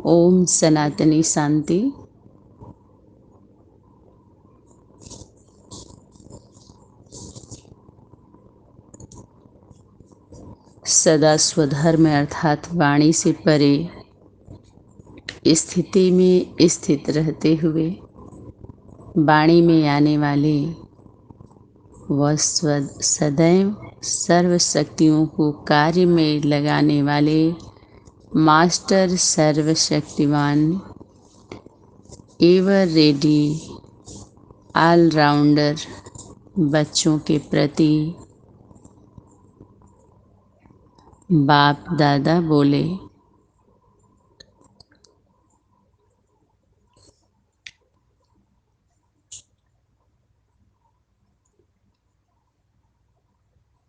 ओम सनातनी शांति। सदा स्वधर्म अर्थात वाणी से परे स्थिति में स्थित रहते हुए वाणी में आने वाले वह सदैव सर्व शक्तियों को कार्य में लगाने वाले मास्टर सर्वशक्तिवान एवर रेडी ऑलराउंडर बच्चों के प्रति बाप दादा बोले।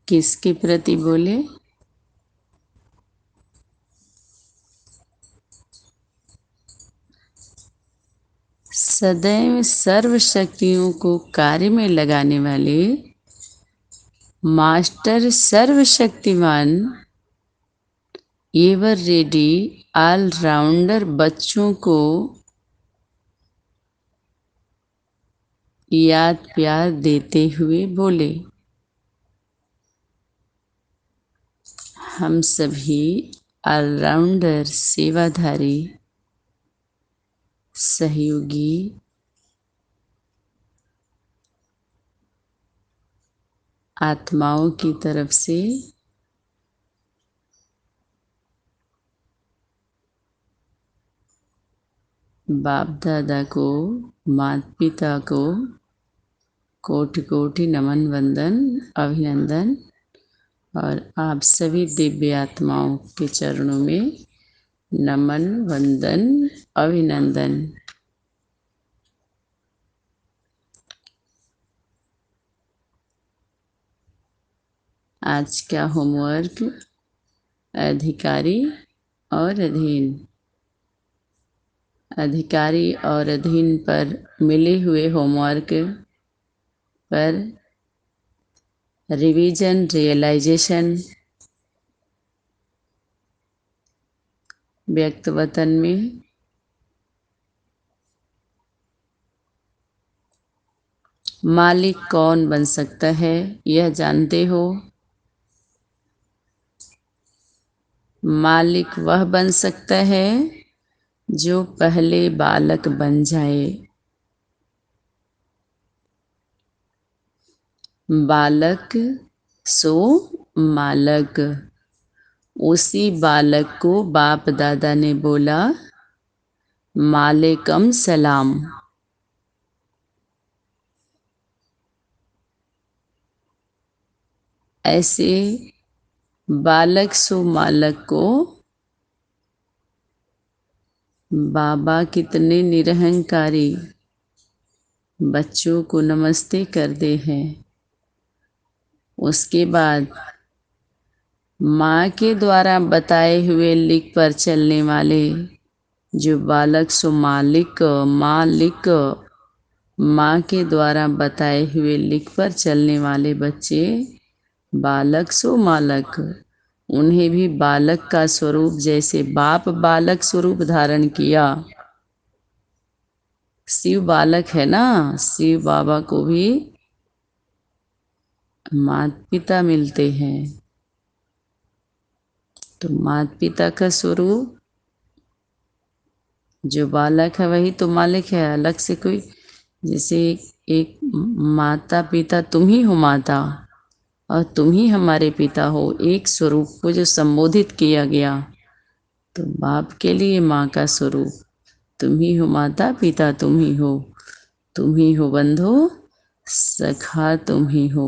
किसके प्रति बोले? सदैव सर्व शक्तियों को कार्य में लगाने वाले मास्टर सर्वशक्तिमान एवर रेडी ऑलराउंडर बच्चों को याद प्यार देते हुए बोले, हम सभी ऑलराउंडर सेवाधारी सहयोगी आत्माओं की तरफ से बाप दादा को, माता पिता को कोटि कोटि नमन वंदन अभिनंदन और आप सभी दिव्य आत्माओं के चरणों में नमन वंदन अभिनंदन। आज का होमवर्क अधिकारी और अधीन। अधिकारी और अधीन पर मिले हुए होमवर्क पर रिवीजन रियलाइजेशन व्यक्त वतन में मालिक कौन बन सकता है, यह जानते हो? मालिक वह बन सकता है जो पहले बालक बन जाए। बालक सो मालक। उसी बालक को बाप दादा ने बोला मालेकम सलाम। ऐसे बालक सो मालक को बाबा कितने निरहंकारी बच्चों को नमस्ते करते हैं। उसके बाद माँ के द्वारा बताए हुए लिख पर चलने वाले जो बालक सो मालिक मालिक, माँ के द्वारा बताए हुए लिख पर चलने वाले बच्चे बालक सो मालक, उन्हें भी बालक का स्वरूप जैसे बाप बालक स्वरूप धारण किया। शिव बालक है ना, शिव बाबा को भी माता पिता मिलते हैं। तो माता पिता का स्वरूप जो बालक है वही तो मालिक है। अलग से कोई, जैसे एक माता पिता तुम ही हो माता और तुम ही हमारे पिता हो, एक स्वरूप को जो संबोधित किया गया। तो बाप के लिए माँ का स्वरूप तुम ही हो, माता पिता तुम ही हो बंधु सखा तुम ही हो।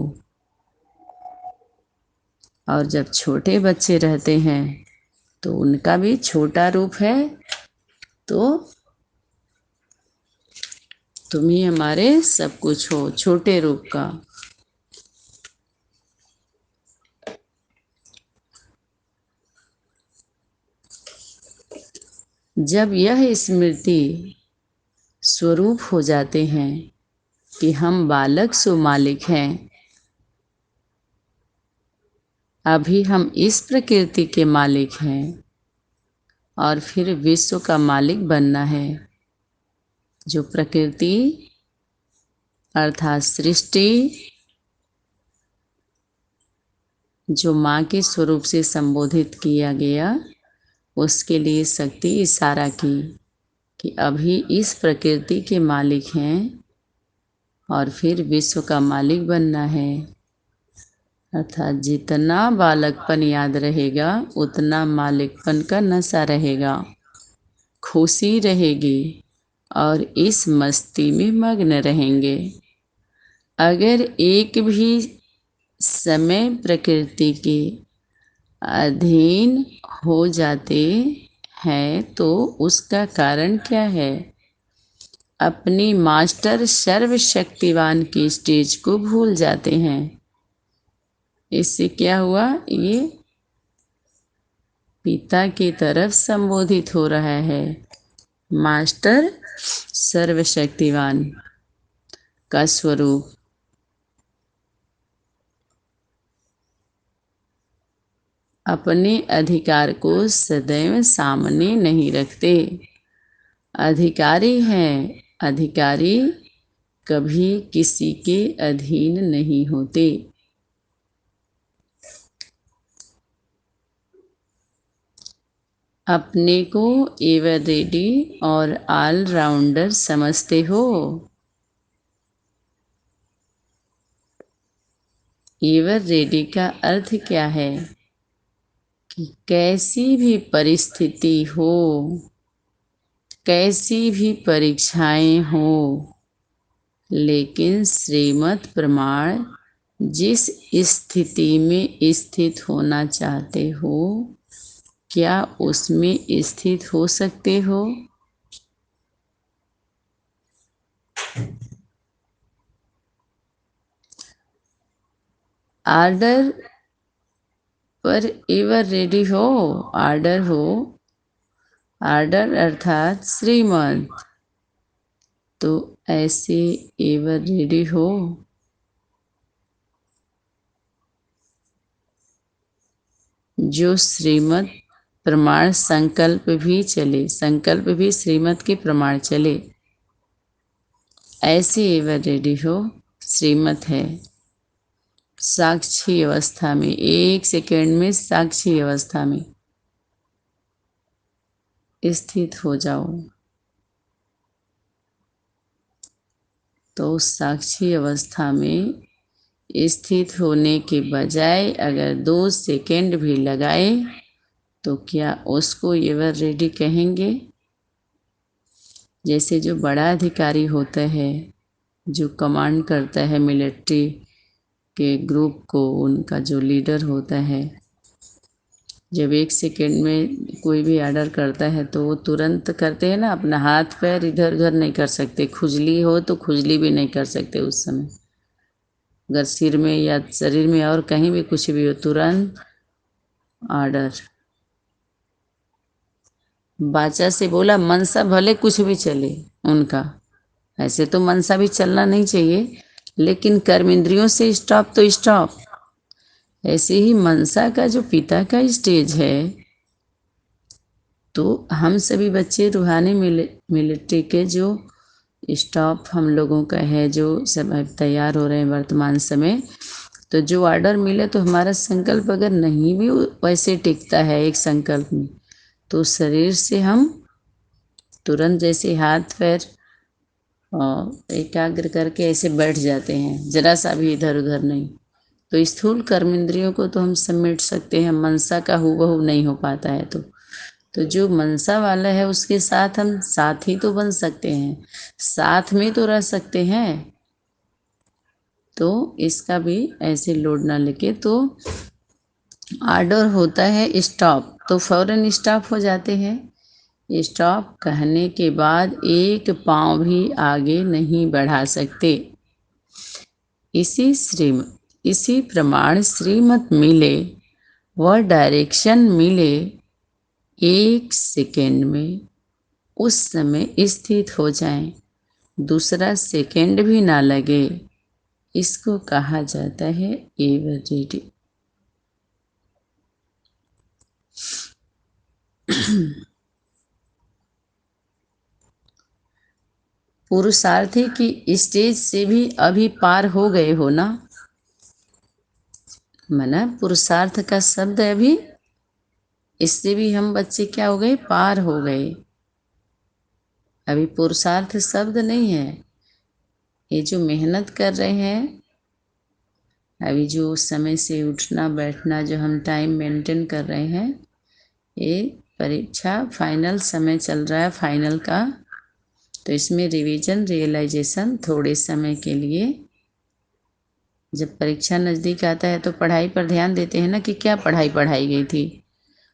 और जब छोटे बच्चे रहते हैं तो उनका भी छोटा रूप है, तो तुम ही हमारे सब कुछ हो, छोटे रूप का। जब यह स्मृति स्वरूप हो जाते हैं कि हम बालक सो मालिक हैं, अभी हम इस प्रकृति के मालिक हैं और फिर विश्व का मालिक बनना है। जो प्रकृति अर्थात सृष्टि जो माँ के स्वरूप से संबोधित किया गया, उसके लिए शक्ति इशारा की कि अभी इस प्रकृति के मालिक हैं और फिर विश्व का मालिक बनना है। अर्थात जितना बालकपन याद रहेगा उतना मालिकपन का नशा रहेगा, खुशी रहेगी और इस मस्ती में मग्न रहेंगे। अगर एक भी समय प्रकृति के अधीन हो जाते हैं तो उसका कारण क्या है? अपनी मास्टर सर्वशक्तिवान की स्टेज को भूल जाते हैं। इससे क्या हुआ? ये पिता की तरफ संबोधित हो रहा है। मास्टर सर्वशक्तिवान का स्वरूप। अपने अधिकार को सदैव सामने नहीं रखते। अधिकारी हैं, अधिकारी कभी किसी के अधीन नहीं होते। अपने को एवर रेडी और ऑलराउंडर समझते हो। एवर रेडी का अर्थ क्या है? कि कैसी भी परिस्थिति हो, कैसी भी परीक्षाएं हो, लेकिन श्रीमत प्रमाण जिस स्थिति में स्थित होना चाहते हो, क्या उसमें स्थित हो सकते हो? आर्डर पर एवर रेडी हो। आर्डर हो, आर्डर अर्थात श्रीमत, तो ऐसे एवर रेडी हो। जो श्रीमत प्रमाण संकल्प भी चले, संकल्प भी श्रीमत के प्रमाण चले, ऐसे एवर रेडी हो। श्रीमत है साक्षी अवस्था में, एक सेकंड में साक्षी अवस्था में स्थित हो जाओ। तो साक्षी अवस्था में स्थित होने के बजाय अगर 2 सेकंड भी लगाए तो क्या उसको एवर रेडी कहेंगे? जैसे जो बड़ा अधिकारी होता है, जो कमांड करता है मिलिट्री के ग्रुप को, उनका जो लीडर होता है, जब 1 सेकंड में कोई भी ऑर्डर करता है तो वो तुरंत करते हैं ना। अपना हाथ पैर इधर उधर नहीं कर सकते। खुजली हो तो खुजली भी नहीं कर सकते उस समय। अगर सिर में या शरीर में और कहीं भी कुछ भी हो, तुरंत ऑर्डर। बाचा से बोला मनसा भले कुछ भी चले उनका, ऐसे तो मनसा भी चलना नहीं चाहिए, लेकिन कर्म इंद्रियों से स्टॉप तो स्टॉप। ऐसे ही मनसा का जो पिता का स्टेज है, तो हम सभी बच्चे रूहानी मिलिट्री के जो स्टॉप हम लोगों का है, जो सब तैयार हो रहे हैं वर्तमान समय, तो जो ऑर्डर मिले तो हमारा संकल्प अगर नहीं भी वैसे टिकता है एक संकल्प में, तो शरीर से हम तुरंत जैसे हाथ पैर एकाग्र करके ऐसे बैठ जाते हैं, जरा सा भी इधर उधर नहीं। तो स्थूल कर्म इंद्रियों को तो हम समेट सकते हैं, मनसा का हूबहू नहीं हो पाता है। तो जो मनसा वाला है उसके साथ हम साथी तो बन सकते हैं, साथ में तो रह सकते हैं। तो इसका भी ऐसे लोड ना लेके, तो ऑर्डर होता है स्टॉप तो फौरन स्टॉप हो जाते हैं। स्टॉप कहने के बाद एक पाँव भी आगे नहीं बढ़ा सकते। इसी प्रमाण श्रीमत मिले व डायरेक्शन मिले 1 सेकेंड में उस समय स्थित हो जाएं, दूसरा सेकेंड भी ना लगे, इसको कहा जाता है एवर रेडी। पुरुषार्थी की स्टेज से भी अभी पार हो गए हो ना। माना पुरुषार्थ का शब्द है अभी, इससे भी हम बच्चे क्या हो गए, पार हो गए। अभी पुरुषार्थ शब्द नहीं है, ये जो मेहनत कर रहे हैं, अभी जो समय से उठना बैठना जो हम टाइम मेंटेन कर रहे हैं, ये परीक्षा फाइनल समय चल रहा है फाइनल का, तो इसमें रिवीजन रियलाइजेशन थोड़े समय के लिए। जब परीक्षा नज़दीक आता है तो पढ़ाई पर ध्यान देते हैं ना कि क्या पढ़ाई पढ़ाई गई थी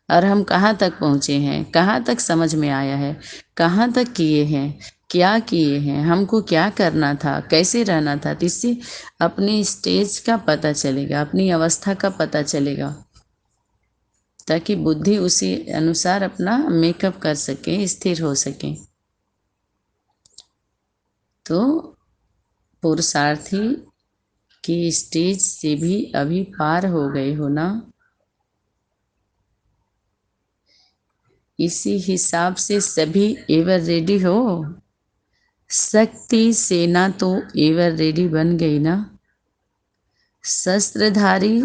और हम कहाँ तक पहुँचे हैं, कहाँ तक समझ में आया है, कहाँ तक किए हैं, क्या किए हैं, हमको क्या करना था, कैसे रहना था। तो इससे अपनी स्टेज का पता चलेगा, अपनी अवस्था का पता चलेगा, ताकि बुद्धि उसी अनुसार अपना मेकअप कर सके, स्थिर हो सके। तो पुरुषार्थी की स्टेज से भी अभी पार हो गए हो ना। इसी हिसाब से सभी एवर रेडी हो। शक्ति सेना तो एवर रेडी बन गई ना। शस्त्रधारी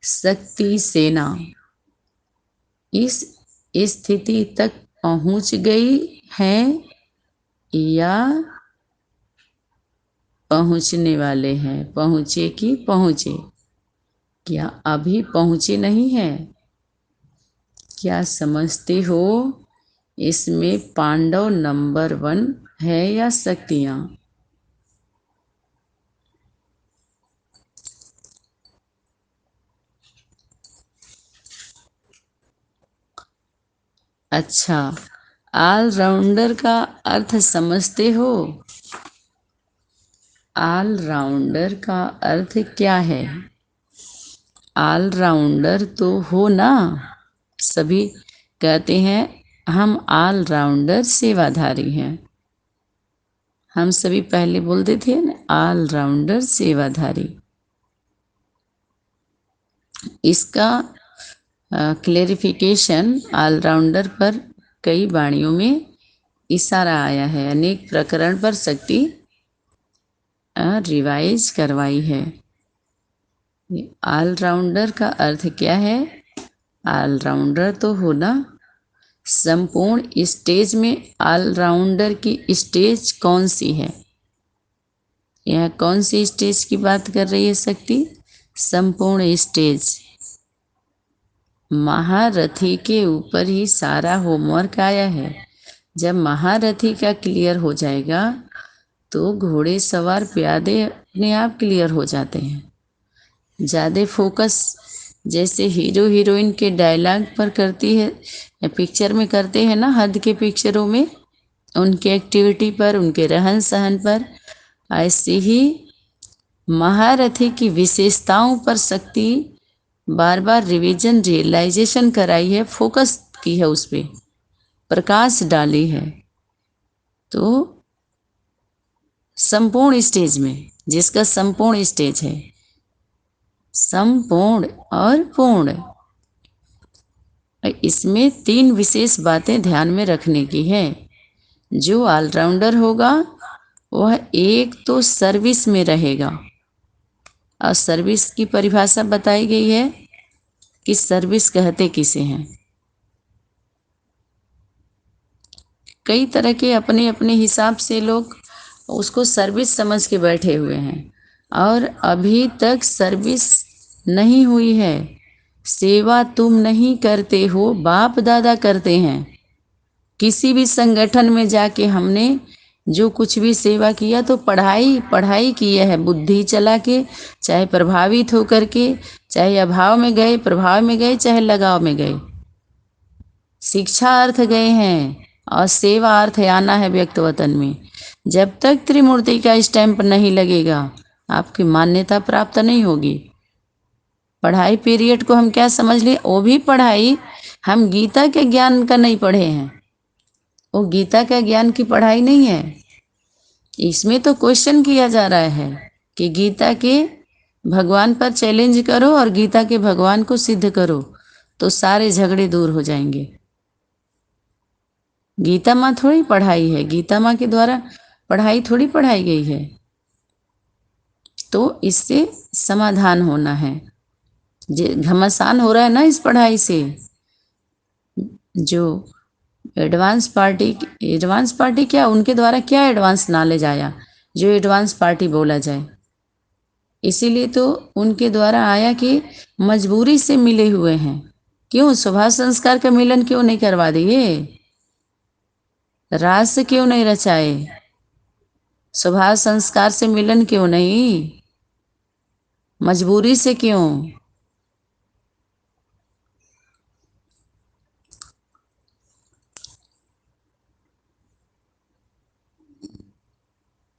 शक्ति सेना इस स्थिति तक पहुंच गई है या पहुंचने वाले हैं। पहुंचे कि पहुंचे, क्या अभी पहुंचे नहीं है। क्या समझते हो, इसमें पांडव नंबर 1 है या शक्तियां। अच्छा, ऑलराउंडर का अर्थ समझते हो। ऑलराउंडर का अर्थ क्या है। ऑलराउंडर तो हो ना। सभी कहते हैं हम ऑलराउंडर सेवाधारी हैं। हम सभी पहले बोलते थे ना ऑलराउंडर सेवाधारी। इसका क्लेरिफिकेशन ऑलराउंडर पर कई वाणियों में इशारा आया है। अनेक प्रकरण पर शक्ति रिवाइज करवाई है। ऑलराउंडर का अर्थ क्या है। ऑलराउंडर तो होना। संपूर्ण स्टेज में ऑलराउंडर की स्टेज कौन सी है। यह कौन सी स्टेज की बात कर रही है शक्ति। संपूर्ण स्टेज। महारथी के ऊपर ही सारा होमवर्क आया है। जब महारथी का क्लियर हो जाएगा तो घोड़े सवार प्यादे अपने आप क्लियर हो जाते हैं। ज़्यादा फोकस जैसे हीरो हीरोइन के डायलॉग पर करती है, पिक्चर में करते हैं ना, हद के पिक्चरों में उनके एक्टिविटी पर, उनके रहन सहन पर, ऐसे ही महारथी की विशेषताओं पर शक्ति बार बार रिवीजन रियलाइजेशन कराई है, फोकस की है, उस पर प्रकाश डाली है। तो संपूर्ण स्टेज में, जिसका संपूर्ण स्टेज है, संपूर्ण और पूर्ण, इसमें 3 विशेष बातें ध्यान में रखने की है। जो ऑलराउंडर होगा वह एक तो सर्विस में रहेगा, और सर्विस की परिभाषा बताई गई है कि सर्विस कहते किसे हैं। कई तरह के अपने अपने हिसाब से लोग उसको सर्विस समझ के बैठे हुए हैं, और अभी तक सर्विस नहीं हुई है। सेवा तुम नहीं करते हो, बाप दादा करते हैं। किसी भी संगठन में जाके हमने जो कुछ भी सेवा किया तो पढ़ाई पढ़ाई किया है, बुद्धि चला के, चाहे प्रभावित होकर के, चाहे अभाव में गए, प्रभाव में गए, चाहे लगाव में गए, शिक्षा अर्थ गए हैं और सेवा अर्थ आना है व्यक्त वतन में। जब तक त्रिमूर्ति का स्टैंप नहीं लगेगा आपकी मान्यता प्राप्त नहीं होगी। पढ़ाई पीरियड को हम क्या समझ लिए, वो भी पढ़ाई हम गीता के ज्ञान का नहीं पढ़े हैं, वो गीता का ज्ञान की पढ़ाई नहीं है। इसमें तो क्वेश्चन किया जा रहा है कि गीता के भगवान पर चैलेंज करो और गीता के भगवान को सिद्ध करो, तो सारे झगड़े दूर हो जाएंगे। गीता माँ थोड़ी पढ़ाई है, गीता माँ के द्वारा पढ़ाई थोड़ी पढ़ाई गई है। तो इससे समाधान होना है। घमासान हो रहा है ना इस पढ़ाई से। जो एडवांस पार्टी क्या, उनके द्वारा क्या एडवांस नॉलेज आया जो एडवांस पार्टी बोला जाए। इसीलिए तो उनके द्वारा आया कि मजबूरी से मिले हुए हैं। क्यों स्वभाव संस्कार का मिलन क्यों नहीं करवा दिए? राज से क्यों नहीं रचाए? स्वभाव संस्कार से मिलन क्यों नहीं? मजबूरी से क्यों?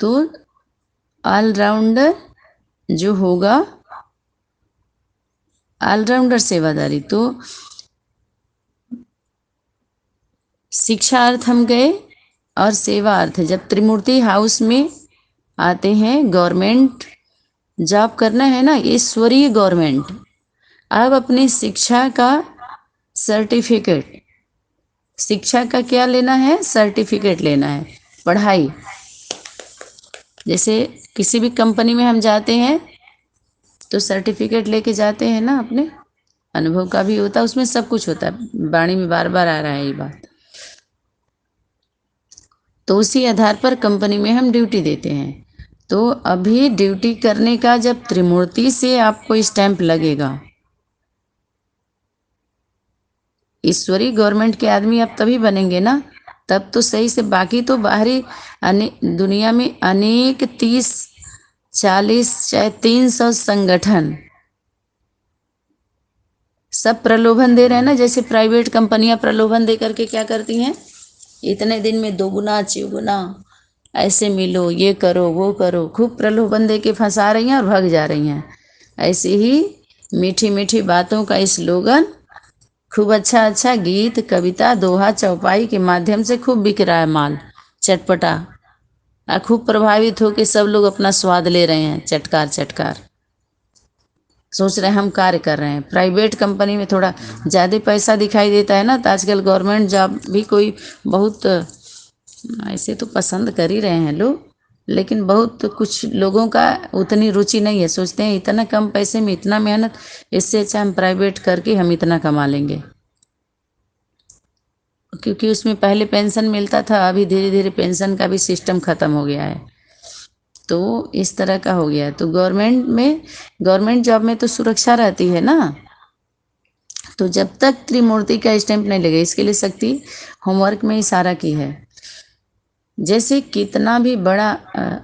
तो ऑलराउंडर जो होगा, ऑलराउंडर सेवादारी, तो शिक्षा अर्थ हम गए और सेवा अर्थ जब त्रिमूर्ति हाउस में आते हैं, गवर्नमेंट जॉब करना है ना, ईश्वरीय गवर्नमेंट। अब अपनी शिक्षा का सर्टिफिकेट, शिक्षा का क्या लेना है? सर्टिफिकेट लेना है, पढ़ाई। जैसे किसी भी कंपनी में हम जाते हैं तो सर्टिफिकेट लेके जाते हैं ना, अपने अनुभव का भी होता है, उसमें सब कुछ होता है। वाणी में बार बार आ रहा है ये बात। तो उसी आधार पर कंपनी में हम ड्यूटी देते हैं। तो अभी ड्यूटी करने का जब त्रिमूर्ति से आपको स्टैंप लगेगा, ईश्वरी गवर्नमेंट के आदमी आप तभी बनेंगे ना, तब तो सही से। बाकी तो बाहरी दुनिया में अनेक 30-40 चाहे 300 संगठन सब प्रलोभन दे रहे हैं ना। जैसे प्राइवेट कंपनियां प्रलोभन दे करके क्या करती हैं, इतने दिन में 2 गुना 6 गुना ऐसे मिलो, ये करो वो करो, खूब प्रलोभन दे के फंसा रही हैं और भाग जा रही हैं। ऐसे ही मीठी मीठी बातों का स्लोगन, खूब अच्छा अच्छा गीत कविता दोहा चौपाई के माध्यम से खूब बिक रहा है माल, चटपटा। खूब प्रभावित होकर सब लोग अपना स्वाद ले रहे हैं, चटकार चटकार सोच रहे हैं हम कार्य कर रहे हैं। प्राइवेट कंपनी में थोड़ा ज़्यादा पैसा दिखाई देता है ना, तो आजकल गवर्नमेंट जॉब भी कोई बहुत ऐसे तो पसंद कर ही रहे हैं लोग, लेकिन बहुत कुछ लोगों का उतनी रुचि नहीं है। सोचते हैं इतना कम पैसे में इतना मेहनत, इससे अच्छा हम प्राइवेट करके हम इतना कमा लेंगे। क्योंकि उसमें पहले पेंशन मिलता था, अभी धीरे धीरे पेंशन का भी सिस्टम ख़त्म हो गया है। तो इस तरह का हो गया है। तो गवर्नमेंट जॉब में तो सुरक्षा रहती है ना। तो जब तक त्रिमूर्ति का स्टैंप नहीं लगे, इसके लिए शक्ति होमवर्क में इशारा की है। जैसे कितना भी बड़ा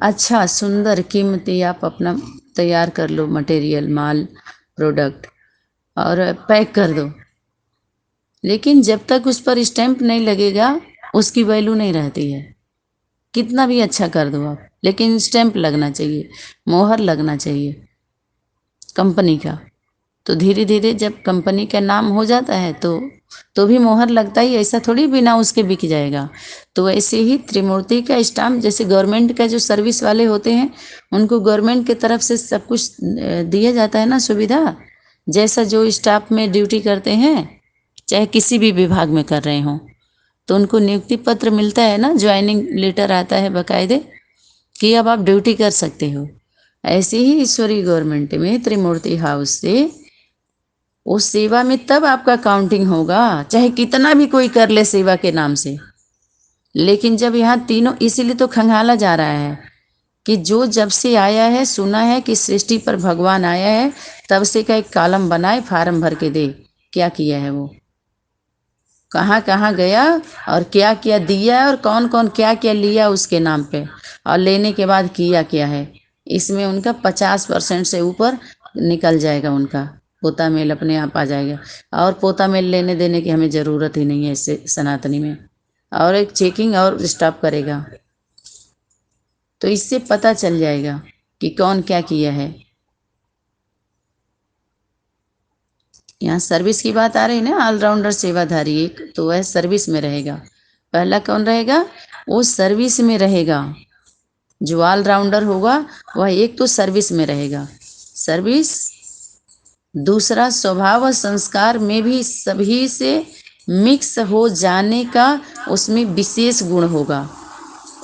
अच्छा सुंदर कीमती आप अपना तैयार कर लो, मटेरियल माल प्रोडक्ट, और पैक कर दो, लेकिन जब तक उस पर स्टैंप नहीं लगेगा उसकी वैल्यू नहीं रहती है। कितना भी अच्छा कर दो आप, लेकिन स्टैंप लगना चाहिए, मोहर लगना चाहिए कंपनी का। तो धीरे धीरे जब कंपनी का नाम हो जाता है तो भी मोहर लगता ही, ऐसा थोड़ी बिना उसके बिक जाएगा। तो ऐसे ही त्रिमूर्ति का स्टाम्प, जैसे गवर्नमेंट का जो सर्विस वाले होते हैं उनको गवर्नमेंट की तरफ से सब कुछ दिया जाता है ना, सुविधा। जैसा जो स्टाफ में ड्यूटी करते हैं, चाहे किसी भी विभाग में कर रहे हों, तो उनको नियुक्ति पत्र मिलता है ना, ज्वाइनिंग लेटर आता है बाकायदे कि अब आप ड्यूटी कर सकते हो। ऐसे ही ईश्वरी गवर्नमेंट में त्रिमूर्ति हाउस से उस सेवा में तब आपका काउंटिंग होगा, चाहे कितना भी कोई कर ले सेवा के नाम से। लेकिन जब यहाँ तीनों, इसीलिए तो खंगाला जा रहा है कि जो जब से आया है, सुना है कि सृष्टि पर भगवान आया है, तब से का एक कॉलम बनाए, फार्म भर के दे क्या किया है वो, कहाँ कहाँ गया और क्या क्या दिया और कौन कौन क्या क्या लिया उसके नाम पे, और लेने के बाद किया क्या है। इसमें उनका 50% से ऊपर निकल जाएगा, उनका पोता मेल अपने आप आ जाएगा। और पोता मेल लेने देने की हमें ज़रूरत ही नहीं है इससे सनातनी में। और एक चेकिंग और स्टॉप करेगा, तो इससे पता चल जाएगा कि कौन क्या किया है। यहाँ सर्विस की बात आ रही ना, ऑलराउंडर सेवाधारी, एक तो वह सर्विस में रहेगा। पहला कौन रहेगा? वो सर्विस में रहेगा। जो ऑलराउंडर होगा वह एक तो सर्विस में रहेगा, सर्विस। दूसरा स्वभाव और संस्कार में भी सभी से मिक्स हो जाने का उसमें विशेष गुण होगा।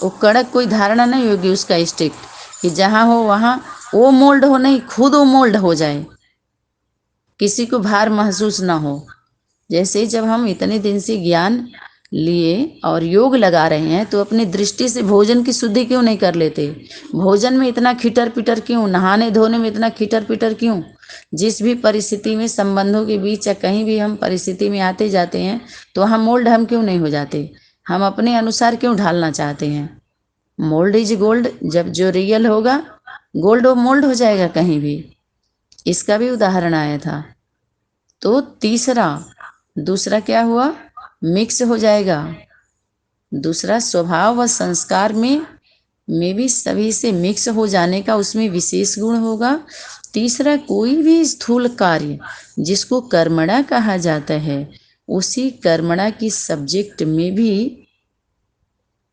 वो कड़क कोई धारणा नहीं होगी उसका स्ट्रिक्ट कि जहाँ हो वहाँ वो मोल्ड हो, नहीं, खुद वो मोल्ड हो जाए, किसी को भार महसूस ना हो। जैसे जब हम इतने दिन से ज्ञान लिए और योग लगा रहे हैं तो अपनी दृष्टि से भोजन की शुद्धि क्यों नहीं कर लेते? भोजन में इतना खिटर पिटर क्यों, नहाने धोने में इतना खिटर पिटर क्यों? जिस भी परिस्थिति में, संबंधों के बीच या कहीं भी हम परिस्थिति में आते जाते हैं तो हम मोल्ड हम क्यों नहीं हो जाते? हम अपने अनुसार क्यों ढालना चाहते हैं? मोल्ड इज गोल्ड, जब जो रियल होगा गोल्ड वो मोल्ड हो जाएगा कहीं भी। इसका भी उदाहरण आया था। तो दूसरा क्या हुआ? मिक्स हो जाएगा। दूसरा स्वभाव व संस्कार में भी सभी से मिक्स हो जाने का उसमें विशेष गुण होगा। तीसरा, कोई भी स्थूल कार्य जिसको कर्मणा कहा जाता है, उसी कर्मणा की सब्जेक्ट में भी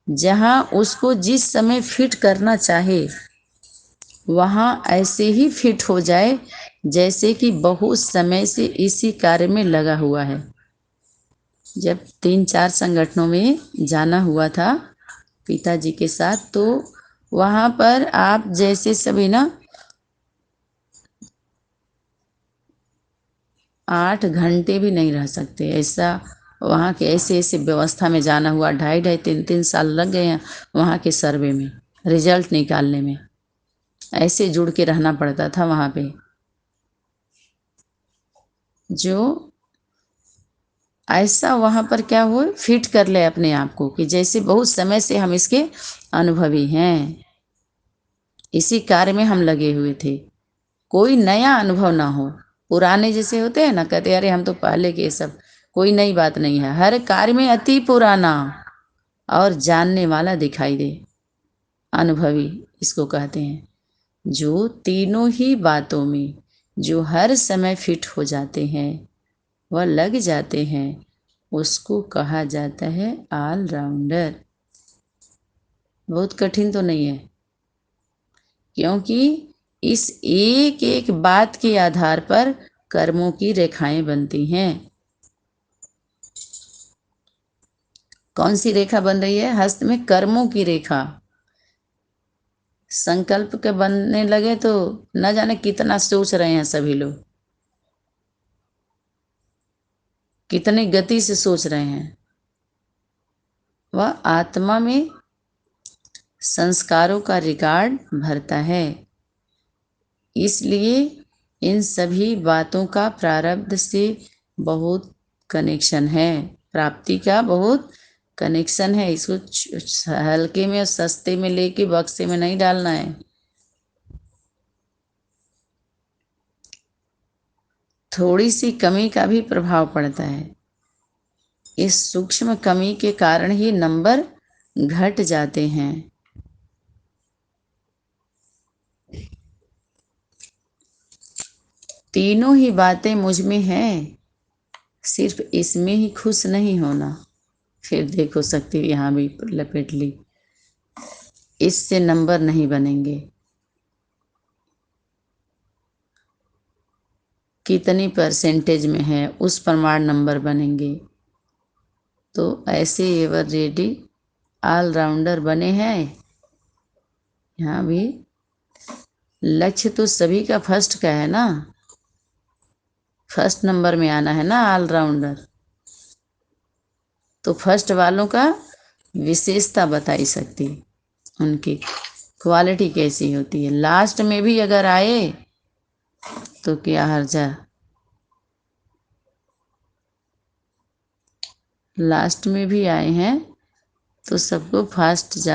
जहाँ उसको जिस समय फिट करना चाहे वहाँ ऐसे ही फिट हो जाए जैसे कि बहुत समय से इसी कार्य में लगा हुआ है। जब 3-4 संगठनों में जाना हुआ था पिताजी के साथ, तो वहाँ पर आप जैसे सभी ना 8 घंटे भी नहीं रह सकते, ऐसा वहाँ के ऐसे ऐसे व्यवस्था में जाना हुआ। 2.5-2.5 3 साल लग गए हैं वहाँ के सर्वे में, रिजल्ट निकालने में। ऐसे जुड़ के रहना पड़ता था वहाँ पे। जो ऐसा वहाँ पर क्या हो, फिट कर ले अपने आप को कि जैसे बहुत समय से हम इसके अनुभवी हैं, इसी कार्य में हम लगे हुए थे, कोई नया अनुभव ना हो। पुराने जैसे होते हैं ना, कहते अरे हम तो पहले के, सब कोई नई बात नहीं है। हर कार्य में अति पुराना और जानने वाला दिखाई दे, अनुभवी इसको कहते हैं। जो तीनों ही बातों में जो हर समय फिट हो जाते हैं, वह लग जाते हैं, उसको कहा जाता है ऑलराउंडर। बहुत कठिन तो नहीं है, क्योंकि इस एक एक बात के आधार पर कर्मों की रेखाएं बनती हैं। कौन सी रेखा बन रही है? हस्त में कर्मों की रेखा। संकल्प के बनने लगे तो न जाने कितना सोच रहे हैं सभी लोग, कितनी गति से सोच रहे हैं। वह आत्मा में संस्कारों का रिकॉर्ड भरता है। इसलिए इन सभी बातों का प्रारब्ध से बहुत कनेक्शन है, प्राप्ति का बहुत कनेक्शन है। इसको हल्के में और सस्ते में लेके बक्से में नहीं डालना है। थोड़ी सी कमी का भी प्रभाव पड़ता है। इस सूक्ष्म कमी के कारण ही नंबर घट जाते हैं। तीनों ही बातें मुझ में हैं, सिर्फ इसमें ही खुश नहीं होना। फिर देखो शक्ति यहाँ भी लपेट ली। इससे नंबर नहीं बनेंगे। कितनी परसेंटेज में है उस प्रमाण नंबर बनेंगे। तो ऐसे एवर रेडी ऑलराउंडर बने हैं। यहाँ भी लक्ष्य तो सभी का फर्स्ट का है ना, फर्स्ट नंबर में आना है ना ऑलराउंडर। तो फर्स्ट वालों का विशेषता बताई सकती, उनकी क्वालिटी कैसी होती है। लास्ट में भी अगर आए तो क्या हर्जा, लास्ट में भी आए हैं तो सबको फर्स्ट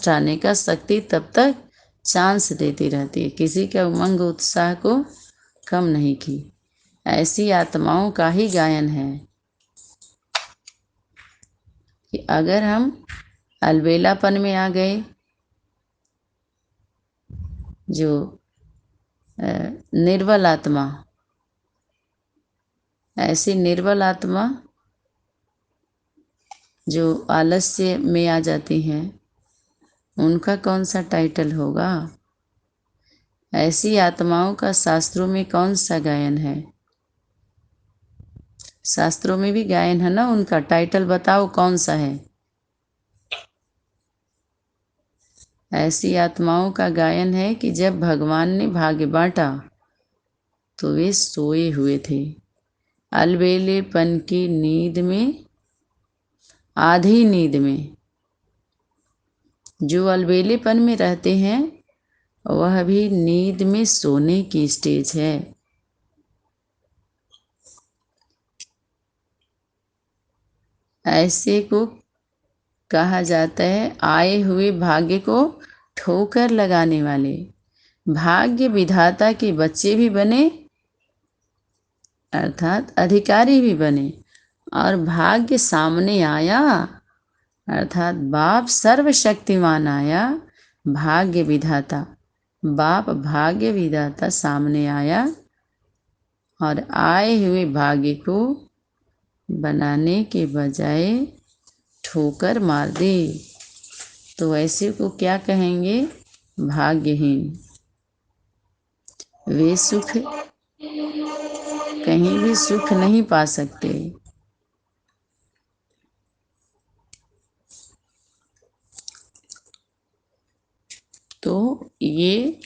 आने का शक्ति तब तक चांस देती रहती है, किसी का उमंग उत्साह को कम नहीं की। ऐसी आत्माओं का ही गायन है कि अगर हम अलबेलापन में आ गए, जो निर्बल आत्मा, ऐसी निर्बल आत्मा जो आलस्य में आ जाती हैं, उनका कौन सा टाइटल होगा? ऐसी आत्माओं का शास्त्रों में कौन सा गायन है? शास्त्रों में भी गायन है ना, उनका टाइटल बताओ कौन सा है। ऐसी आत्माओं का गायन है कि जब भगवान ने भाग्य बांटा तो वे सोए हुए थे, अलबेलेपन की नींद में, आधी नींद में। जो अलबेलेपन में रहते हैं वह भी नींद में सोने की स्टेज है। ऐसे को कहा जाता है आए हुए भाग्य को ठोकर लगाने वाले। भाग्य विधाता के बच्चे भी बने, अर्थात अधिकारी भी बने, और भाग्य सामने आया, अर्थात बाप सर्वशक्तिमान आया। भाग्य विधाता, बाप भाग्य विधाता सामने आया और आए हुए भाग्य को बनाने के बजाय ठोकर मार दी। तो ऐसे को क्या कहेंगे? भाग्यहीन। वे सुख कहीं भी सुख नहीं पा सकते। तो ये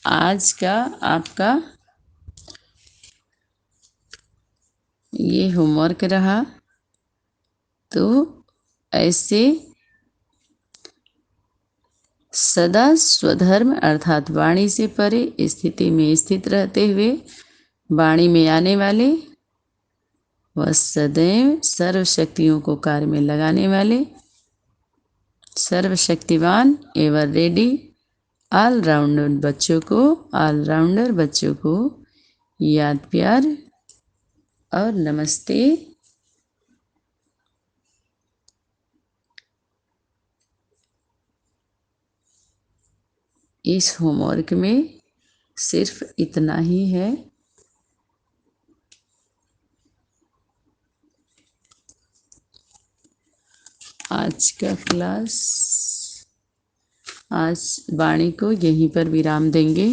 आज का आपका ये होमवर्क रहा। तो ऐसे सदा स्वधर्म अर्थात वाणी से परे स्थिति में स्थित रहते हुए वाणी में आने वाले व सदैव सर्व शक्तियों को कार्य में लगाने वाले, सर्वशक्तिवान एवं रेडी ऑलराउंडर बच्चों को याद प्यार और नमस्ते। इस होमवर्क में सिर्फ इतना ही है। आज का क्लास, आज वाणी को यहीं पर विराम देंगे।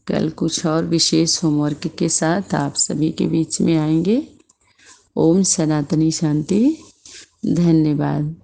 कल कुछ और विशेष होमवर्क के साथ आप सभी के बीच में आएंगे। ओम सनातनी शांति। धन्यवाद।